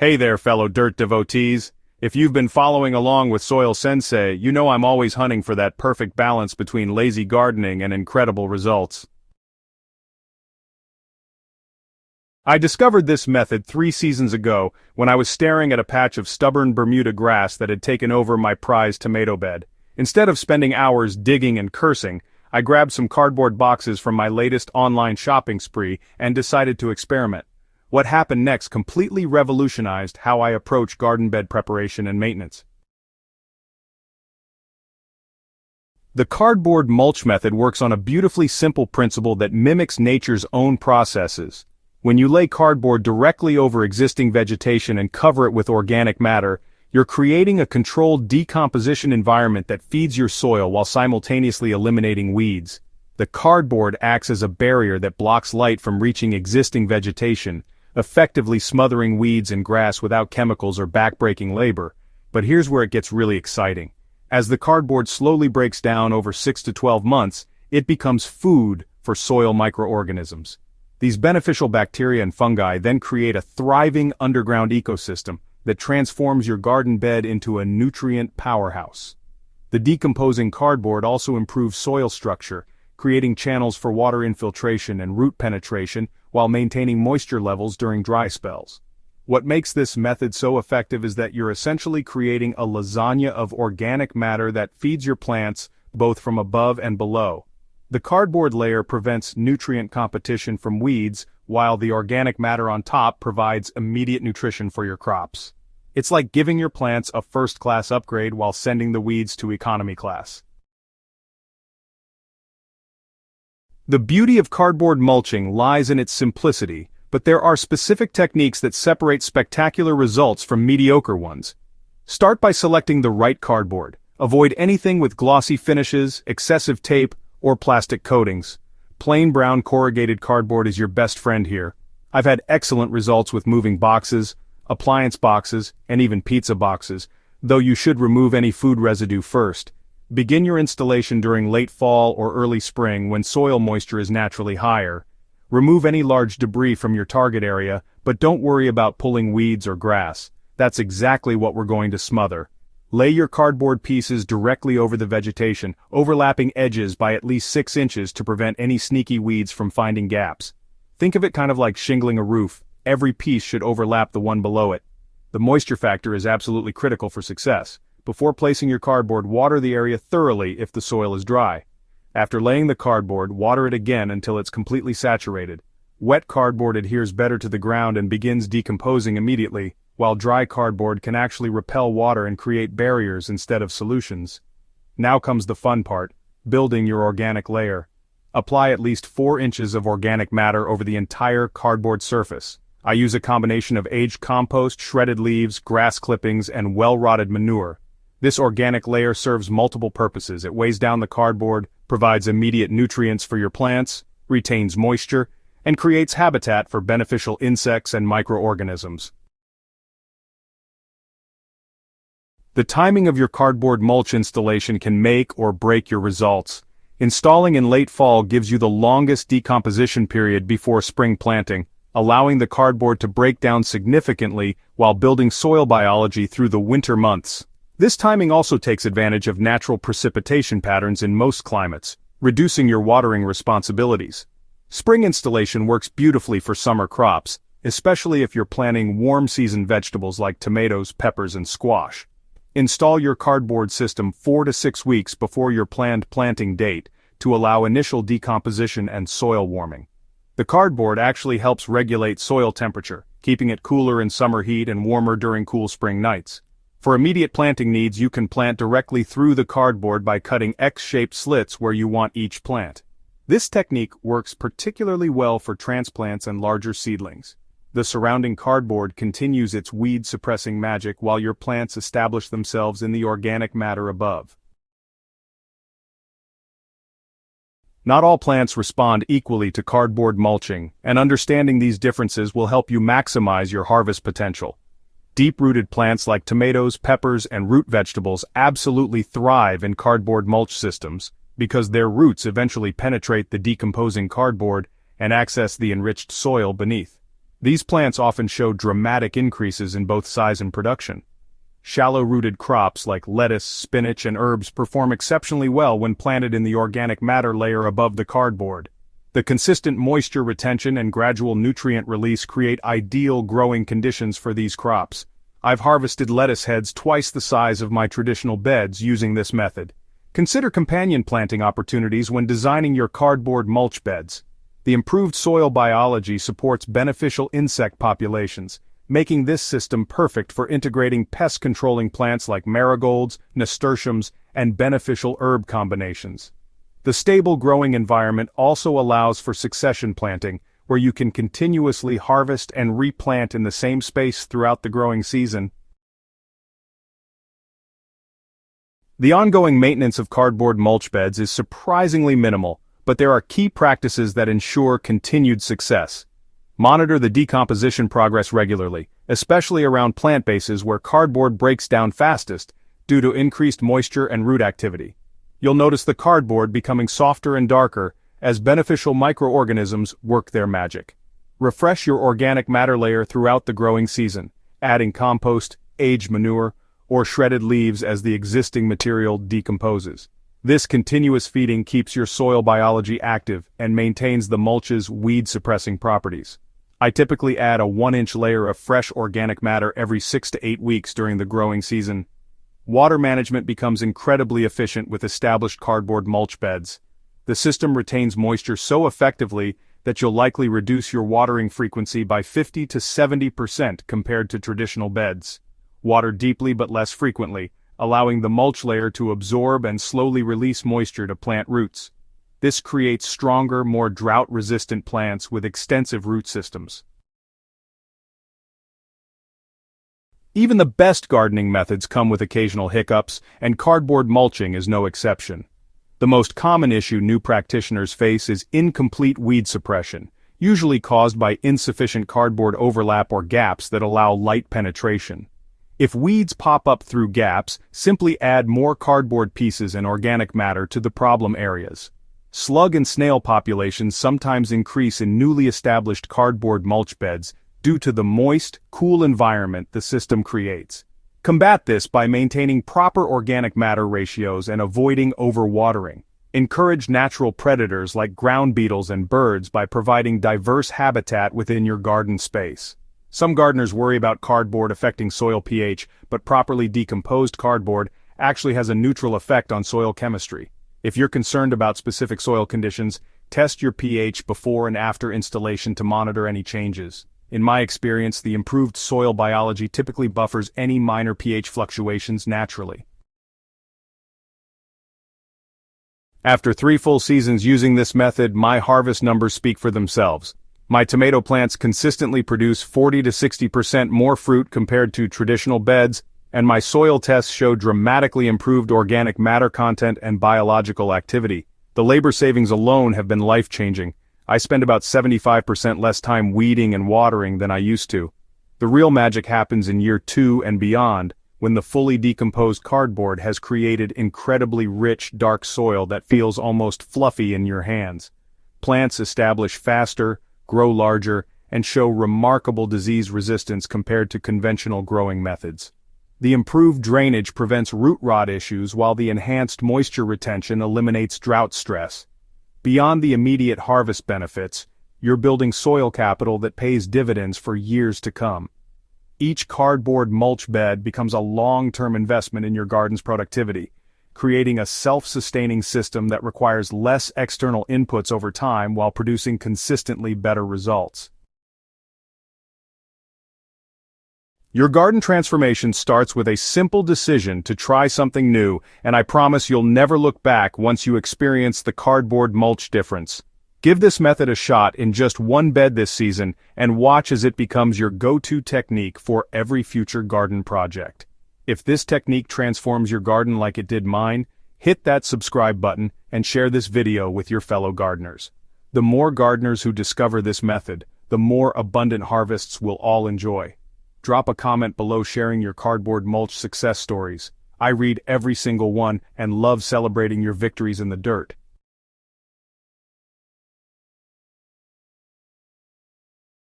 Hey there, fellow dirt devotees. If you've been following along with Soil Sensei, you know I'm always hunting for that perfect balance between lazy gardening and incredible results. I discovered this method 3 seasons ago when I was staring at a patch of stubborn Bermuda grass that had taken over my prized tomato bed. Instead of spending hours digging and cursing, I grabbed some cardboard boxes from my latest online shopping spree and decided to experiment. What happened next completely revolutionized how I approach garden bed preparation and maintenance. The cardboard mulch method works on a beautifully simple principle that mimics nature's own processes. When you lay cardboard directly over existing vegetation and cover it with organic matter, you're creating a controlled decomposition environment that feeds your soil while simultaneously eliminating weeds. The cardboard acts as a barrier that blocks light from reaching existing vegetation, effectively smothering weeds and grass without chemicals or backbreaking labor. But here's where it gets really exciting. As the cardboard slowly breaks down over 6 to 12 months, it becomes food for soil microorganisms. These beneficial bacteria and fungi then create a thriving underground ecosystem that transforms your garden bed into a nutrient powerhouse. The decomposing cardboard also improves soil structure, creating channels for water infiltration and root penetration while maintaining moisture levels during dry spells. What makes this method so effective is that you're essentially creating a lasagna of organic matter that feeds your plants both from above and below. The cardboard layer prevents nutrient competition from weeds, while the organic matter on top provides immediate nutrition for your crops. It's like giving your plants a first-class upgrade while sending the weeds to economy class. The beauty of cardboard mulching lies in its simplicity, but there are specific techniques that separate spectacular results from mediocre ones. Start by selecting the right cardboard. Avoid anything with glossy finishes, excessive tape, or plastic coatings. Plain brown corrugated cardboard is your best friend here. I've had excellent results with moving boxes, appliance boxes, and even pizza boxes, though you should remove any food residue first. Begin your installation during late fall or early spring when soil moisture is naturally higher. Remove any large debris from your target area, but don't worry about pulling weeds or grass. That's exactly what we're going to smother. Lay your cardboard pieces directly over the vegetation, overlapping edges by at least 6 inches to prevent any sneaky weeds from finding gaps. Think of it kind of like shingling a roof. Every piece should overlap the one below it. The moisture factor is absolutely critical for success. Before placing your cardboard, water the area thoroughly if the soil is dry. After laying the cardboard, water it again until it's completely saturated. Wet cardboard adheres better to the ground and begins decomposing immediately, while dry cardboard can actually repel water and create barriers instead of solutions. Now comes the fun part, building your organic layer. Apply at least 4 inches of organic matter over the entire cardboard surface. I use a combination of aged compost, shredded leaves, grass clippings, and well-rotted manure. This organic layer serves multiple purposes. It weighs down the cardboard, provides immediate nutrients for your plants, retains moisture, and creates habitat for beneficial insects and microorganisms. The timing of your cardboard mulch installation can make or break your results. Installing in late fall gives you the longest decomposition period before spring planting, allowing the cardboard to break down significantly while building soil biology through the winter months. This timing also takes advantage of natural precipitation patterns in most climates, reducing your watering responsibilities. Spring installation works beautifully for summer crops, especially if you're planting warm-season vegetables like tomatoes, peppers, and squash. Install your cardboard system 4 to 6 weeks before your planned planting date to allow initial decomposition and soil warming. The cardboard actually helps regulate soil temperature, keeping it cooler in summer heat and warmer during cool spring nights. For immediate planting needs, you can plant directly through the cardboard by cutting X-shaped slits where you want each plant. This technique works particularly well for transplants and larger seedlings. The surrounding cardboard continues its weed-suppressing magic while your plants establish themselves in the organic matter above. Not all plants respond equally to cardboard mulching, and understanding these differences will help you maximize your harvest potential. Deep-rooted plants like tomatoes, peppers, and root vegetables absolutely thrive in cardboard mulch systems because their roots eventually penetrate the decomposing cardboard and access the enriched soil beneath. These plants often show dramatic increases in both size and production. Shallow-rooted crops like lettuce, spinach, and herbs perform exceptionally well when planted in the organic matter layer above the cardboard. The consistent moisture retention and gradual nutrient release create ideal growing conditions for these crops. I've harvested lettuce heads twice the size of my traditional beds using this method. Consider companion planting opportunities when designing your cardboard mulch beds. The improved soil biology supports beneficial insect populations, making this system perfect for integrating pest-controlling plants like marigolds, nasturtiums, and beneficial herb combinations. The stable growing environment also allows for succession planting, where you can continuously harvest and replant in the same space throughout the growing season. The ongoing maintenance of cardboard mulch beds is surprisingly minimal, but there are key practices that ensure continued success. Monitor the decomposition progress regularly, especially around plant bases where cardboard breaks down fastest due to increased moisture and root activity. You'll notice the cardboard becoming softer and darker as beneficial microorganisms work their magic. Refresh your organic matter layer throughout the growing season, adding compost, aged manure, or shredded leaves as the existing material decomposes. This continuous feeding keeps your soil biology active and maintains the mulch's weed-suppressing properties. I typically add a 1-inch layer of fresh organic matter every 6 to 8 weeks during the growing season. Water management becomes incredibly efficient with established cardboard mulch beds. The system retains moisture so effectively that you'll likely reduce your watering frequency by 50 to 70% compared to traditional beds. Water deeply but less frequently, allowing the mulch layer to absorb and slowly release moisture to plant roots. This creates stronger, more drought-resistant plants with extensive root systems. Even the best gardening methods come with occasional hiccups, and cardboard mulching is no exception. The most common issue new practitioners face is incomplete weed suppression, usually caused by insufficient cardboard overlap or gaps that allow light penetration. If weeds pop up through gaps, simply add more cardboard pieces and organic matter to the problem areas. Slug and snail populations sometimes increase in newly established cardboard mulch beds due to the moist, cool environment the system creates. Combat this by maintaining proper organic matter ratios and avoiding overwatering. Encourage natural predators like ground beetles and birds by providing diverse habitat within your garden space. Some gardeners worry about cardboard affecting soil pH, but properly decomposed cardboard actually has a neutral effect on soil chemistry. If you're concerned about specific soil conditions, test your pH before and after installation to monitor any changes. In my experience, the improved soil biology typically buffers any minor pH fluctuations naturally. After 3 full seasons using this method, my harvest numbers speak for themselves. My tomato plants consistently produce 40 to 60% more fruit compared to traditional beds, and my soil tests show dramatically improved organic matter content and biological activity. The labor savings alone have been life-changing. I spend about 75% less time weeding and watering than I used to. The real magic happens in year 2 and beyond, when the fully decomposed cardboard has created incredibly rich, dark soil that feels almost fluffy in your hands. Plants establish faster, grow larger, and show remarkable disease resistance compared to conventional growing methods. The improved drainage prevents root rot issues while the enhanced moisture retention eliminates drought stress. Beyond the immediate harvest benefits, you're building soil capital that pays dividends for years to come. Each cardboard mulch bed becomes a long-term investment in your garden's productivity, creating a self-sustaining system that requires less external inputs over time while producing consistently better results. Your garden transformation starts with a simple decision to try something new, and I promise you'll never look back once you experience the cardboard mulch difference. Give this method a shot in just 1 bed this season, and watch as it becomes your go-to technique for every future garden project. If this technique transforms your garden like it did mine, hit that subscribe button and share this video with your fellow gardeners. The more gardeners who discover this method, the more abundant harvests we'll all enjoy. Drop a comment below sharing your cardboard mulch success stories. I read every single one and love celebrating your victories in the dirt.